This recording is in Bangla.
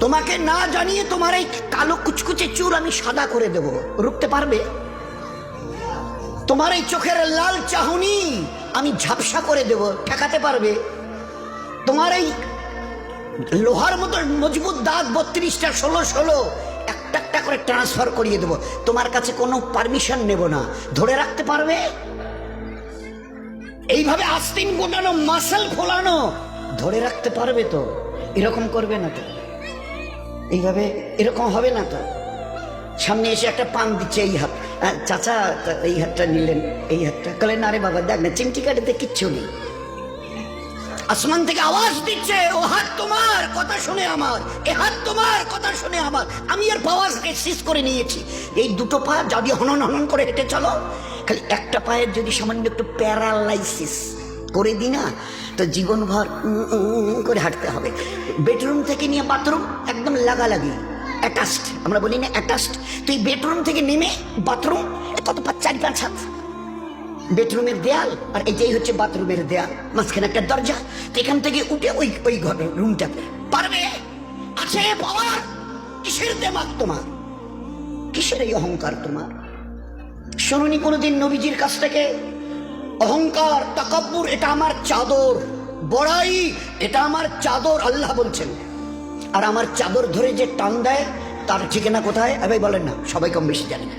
তোমাকে না জানিয়ে তোমার এই কালো কুচকুচে চুল আমি সাদা করে দেব, রুখতে পারবে? তোমার এই চোখের লাল চাহনি আমি ঝাপসা করে দেব, ঠেকাতে পারবে? তোমার এই লোহার মতো মজবুত দাঁত 32টা 16 একটা একটা করে ট্রান্সফার করিয়ে দেব, তোমার কাছে কোনো পারমিশন নেব না, ধরে রাখতে পারবে? এইভাবে আস্তিন গোটানো মাসল ফোলানো ধরে রাখতে পারবে তো? এরকম করবে না তো? এইভাবে এরকম হবে না তো? সামনে এসে একটা পান দিচ্ছে, এই হাত, চাচা এই হাতটা নিলেন, এই হাতটা কলেন, আরে বাবা দেখ না চিমটি কাটিতে কিচ্ছু নেই। আসমান থেকে আওয়াজ দিচ্ছে, ও হাত তোমার কথা শুনে আমার, এ হাত তোমার কথা শুনে আমার, আমি আর পাওয়াজকে শেষ করে নিয়েছি। এই দুটো পা যদি হনন হনন করে হেঁটে চলো, খালি একটা পায়ের যদি সামান্য একটু প্যারালাইসিস করে দিই না, তো জীবনভর করে হাঁটতে হবে। বেডরুম থেকে নিয়ে বাথরুম একদম লাগালাগি, অ্যাটাচড, আমরা বলি না অ্যাটাচড। তুই বেডরুম থেকে নেমে বাথরুম কত 4-5 হাত, বেডরুমের দেয়াল আর এটাই হচ্ছে বাথরুমের দেয়াল, মাঝখানে একটা দরজা, এখান থেকে উঠে ওই ওই ঘরের রুমটা পারবে? আছে পাওয়ার? কিসের দেমাগ তোমার? কিসের এই অহংকার তোমার? শুনুনি কোনোদিন নবীজির কাছ থেকে অহংকার, তাকাব্বুর এটা আমার চাদর, বড়াই এটা আমার চাদর, আল্লাহ বলছেন। আর আমার চাদর ধরে যে টান দেয় তার ঠিকানা কোথায়? ভাই বলেন না, সবাই কম বেশি জানেন।